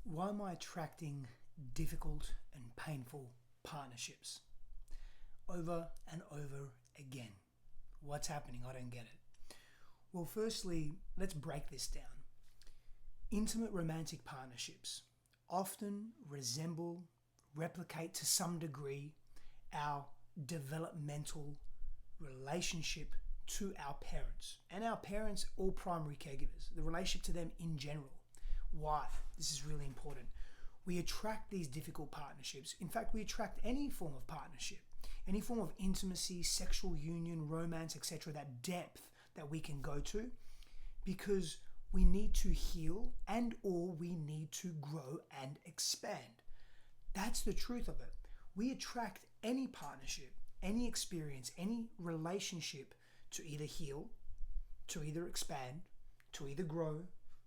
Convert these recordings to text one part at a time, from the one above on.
Why am I attracting difficult and painful partnerships over and over again? What's happening? I don't get it. Well, firstly, let's break this down. Intimate romantic partnerships often replicate to some degree our developmental relationship to our parents. And our parents, all primary caregivers, the relationship to them in general. Why? This is really important. We attract these difficult partnerships. In fact, we attract any form of partnership, any form of intimacy, sexual union, romance, etc., that depth that we can go to, because we need to heal and or we need to grow and expand. That's the truth of it. We attract any partnership, any experience, any relationship to either heal, to either expand, to either grow,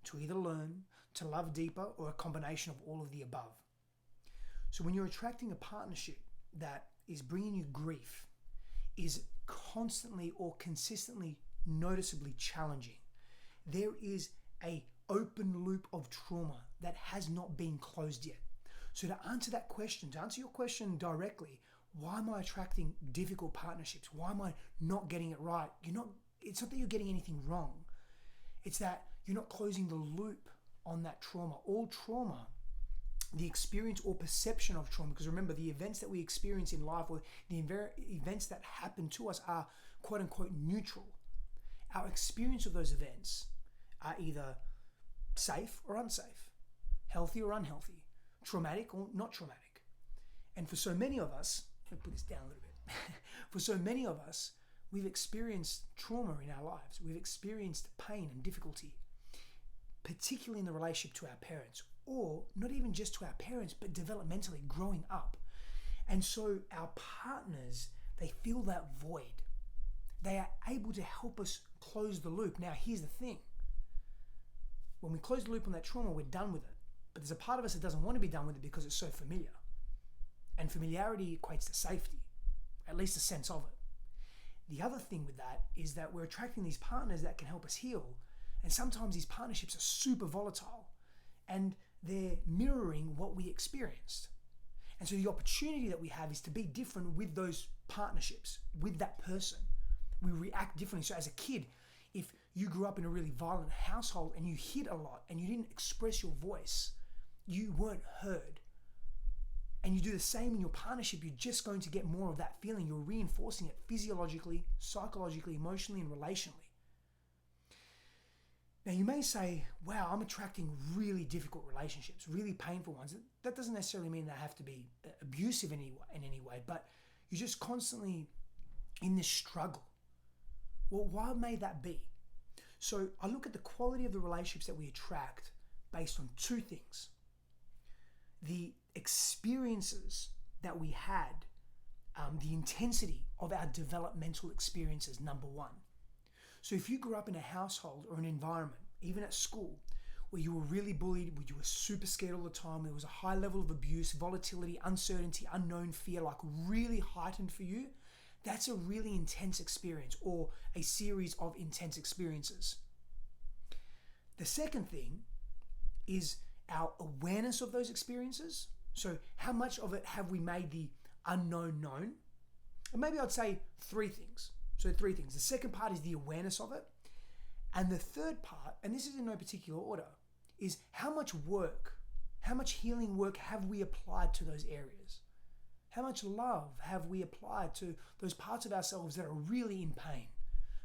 to either learn, to love deeper, or a combination of all of the above. So when you're attracting a partnership that is bringing you grief, is constantly or consistently noticeably challenging, there is a open loop of trauma that has not been closed yet. So to answer that question, to answer your question directly, why am I attracting difficult partnerships? Why am I not getting it right? It's not that you're getting anything wrong. It's that you're not closing the loop on that trauma. All trauma, the experience or perception of trauma, because remember, the events that we experience in life or the events that happen to us are quote unquote neutral. Our experience of those events are either safe or unsafe, healthy or unhealthy, traumatic or not traumatic. And for so many of us, let me put this down a little bit. For so many of us, we've experienced trauma in our lives. We've experienced pain and difficulty, particularly in the relationship to our parents, or not even just to our parents, but developmentally growing up. And so our partners, they fill that void. They are able to help us close the loop. Now, here's the thing. When we close the loop on that trauma, we're done with it. But there's a part of us that doesn't want to be done with it because it's so familiar. And familiarity equates to safety, at least a sense of it. The other thing with that is that we're attracting these partners that can help us heal. And sometimes these partnerships are super volatile and they're mirroring what we experienced. And so the opportunity that we have is to be different with those partnerships, with that person. We react differently. So as a kid, if you grew up in a really violent household and you hit a lot and you didn't express your voice, you weren't heard. And you do the same in your partnership, you're just going to get more of that feeling. You're reinforcing it physiologically, psychologically, emotionally, and relationally. Now you may say, wow, I'm attracting really difficult relationships, really painful ones. That doesn't necessarily mean they have to be abusive in any way, but you're just constantly in this struggle. Well, why may that be? So I look at the quality of the relationships that we attract based on two things. The experiences that we had, the intensity of our developmental experiences, number one. So if you grew up in a household or an environment, even at school, where you were really bullied, where you were super scared all the time, there was a high level of abuse, volatility, uncertainty, unknown fear, like really heightened for you, that's a really intense experience or a series of intense experiences. The second thing is our awareness of those experiences. So how much of it have we made the unknown known? And maybe I'd say three things. So three things. The second part is the awareness of it. And the third part, and this is in no particular order, is how much work, how much healing work have we applied to those areas? How much love have we applied to those parts of ourselves that are really in pain,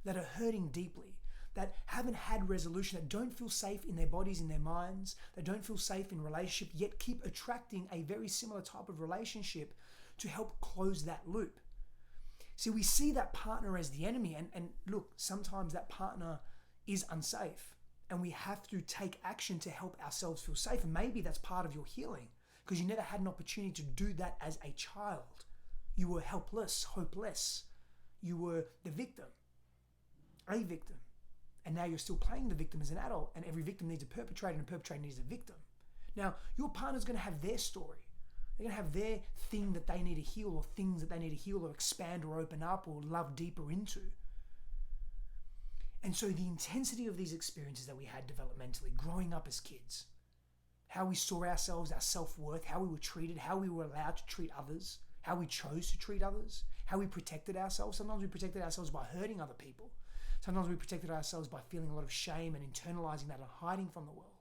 that are hurting deeply, that haven't had resolution, that don't feel safe in their bodies, in their minds, that don't feel safe in relationship, yet keep attracting a very similar type of relationship to help close that loop. See, we see that partner as the enemy, and look, sometimes that partner is unsafe and we have to take action to help ourselves feel safe. And maybe that's part of your healing because you never had an opportunity to do that as a child. You were helpless, hopeless. You were the victim, a victim. And now you're still playing the victim as an adult, and every victim needs a perpetrator and a perpetrator needs a victim. Now, your partner's going to have their story. They're going to have their thing that they need to heal, or things that they need to heal or expand or open up or love deeper into. And so the intensity of these experiences that we had developmentally growing up as kids how we saw ourselves, our self-worth, how we were treated, how we were allowed to treat others, how we chose to treat others, how we protected ourselves. Sometimes we protected ourselves by hurting other people. Sometimes we protected ourselves by feeling a lot of shame and internalizing that and hiding from the world.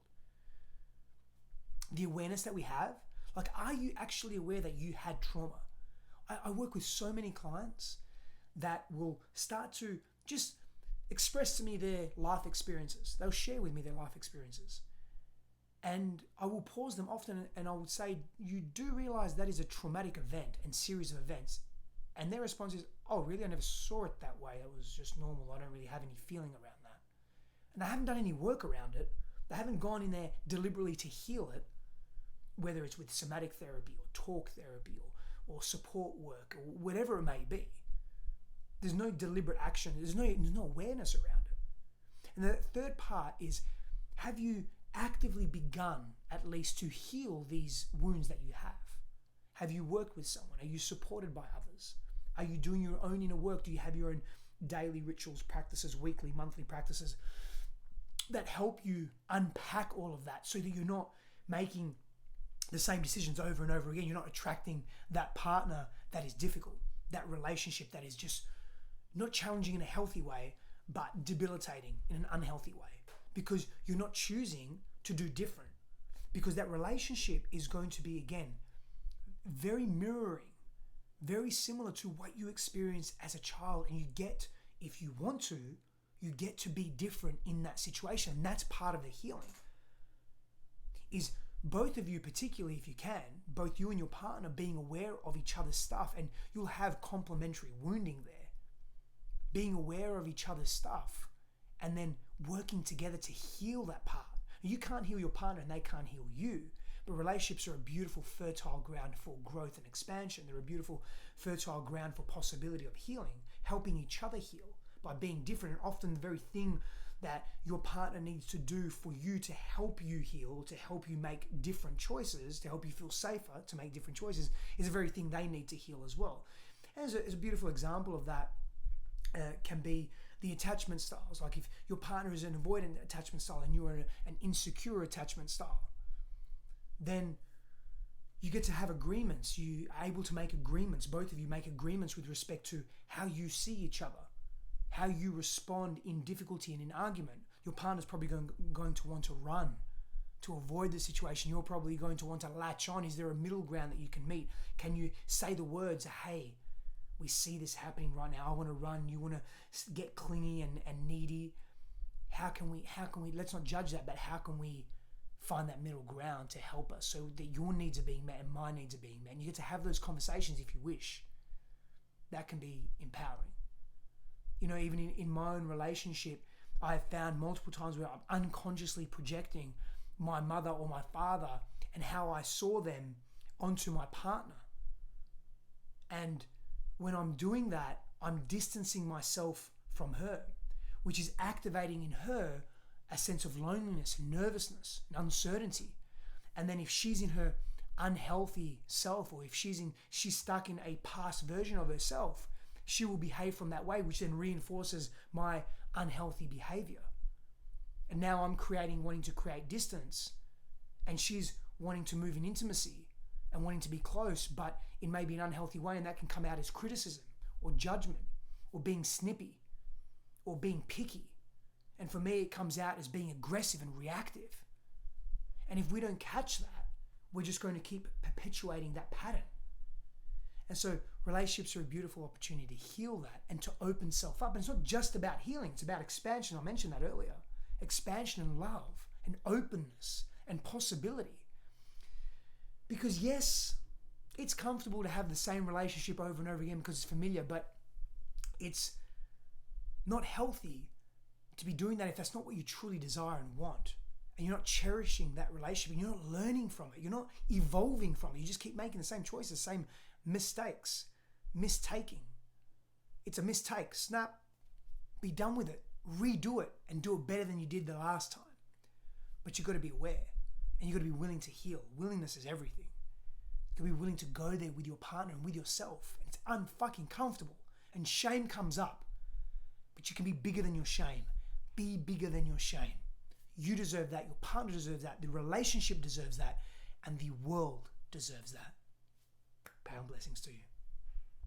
The awareness that we have, like, are you actually aware that you had trauma? I work with so many clients that will start to just express to me their life experiences. They'll share with me their life experiences. And I will pause them often and I would say, you do realize that is a traumatic event and series of events. And their response is, oh, really? I never saw it that way. It was just normal. I don't really have any feeling around that. And they haven't done any work around it. They haven't gone in there deliberately to heal it, whether it's with somatic therapy or talk therapy or support work or whatever it may be. There's no deliberate action. There's no awareness around it. And the third part is, have you actively begun at least to heal these wounds that you have? Have you worked with someone? Are you supported by others? Are you doing your own inner work? Do you have your own daily rituals, practices, weekly, monthly practices that help you unpack all of that so that you're not making the same decisions over and over again? You're not attracting that partner that is difficult, that relationship that is just not challenging in a healthy way, but debilitating in an unhealthy way, because you're not choosing to do different. Because that relationship is going to be, again, very mirroring, very similar to what you experienced as a child. And you get, if you want to, you get to be different in that situation. And that's part of the healing. Is both of you, particularly if you can, both you and your partner being aware of each other's stuff, and you'll have complementary wounding there. Being aware of each other's stuff and then working together to heal that part. You can't heal your partner and they can't heal you, but relationships are a beautiful fertile ground for growth and expansion. They're a beautiful fertile ground for possibility of healing, helping each other heal by being different. And often the very thing that your partner needs to do for you to help you heal, to help you make different choices, to help you feel safer to make different choices, is the very thing they need to heal as well. And as a beautiful example of that can be the attachment styles. Like if your partner is an avoidant attachment style and you are an insecure attachment style, then you get to have agreements. You are able to make agreements. Both of you make agreements with respect to how you see each other, how you respond in difficulty and in argument. Your partner's probably going to want to run to avoid the situation. You're probably going to want to latch on. Is there a middle ground that you can meet? Can you say the words, hey, we see this happening right now. I want to run. You want to get clingy and needy. How can we, let's not judge that, but how can we find that middle ground to help us so that your needs are being met and my needs are being met? And you get to have those conversations if you wish. That can be empowering. You know, even in my own relationship, I have found multiple times where I'm unconsciously projecting my mother or my father and how I saw them onto my partner. And when I'm doing that, I'm distancing myself from her, which is activating in her a sense of loneliness and nervousness and uncertainty. And then if she's in her unhealthy self, or if she's stuck in a past version of herself, she will behave from that way, which then reinforces my unhealthy behavior. And now I'm wanting to create distance, and she's wanting to move in intimacy and wanting to be close, but in maybe an unhealthy way, and that can come out as criticism or judgment or being snippy or being picky. And for me, it comes out as being aggressive and reactive. And if we don't catch that, we're just going to keep perpetuating that pattern. And so relationships are a beautiful opportunity to heal that and to open self up. And it's not just about healing, it's about expansion. I mentioned that earlier. Expansion and love and openness and possibility. Because yes, it's comfortable to have the same relationship over and over again because it's familiar, but it's not healthy to be doing that if that's not what you truly desire and want. And you're not cherishing that relationship, and you're not learning from it. You're not evolving from it. You just keep making the same choices, same mistakes, mistaking. It's a mistake. Snap, be done with it, redo it, and do it better than you did the last time. But you've got to be aware, and you've got to be willing to heal. Willingness is everything. You've got to be willing to go there with your partner and with yourself. And it's unfucking comfortable, and shame comes up. But you can be bigger than your shame. Be bigger than your shame. You deserve that. Your partner deserves that. The relationship deserves that. And the world deserves that. Power and blessings to you.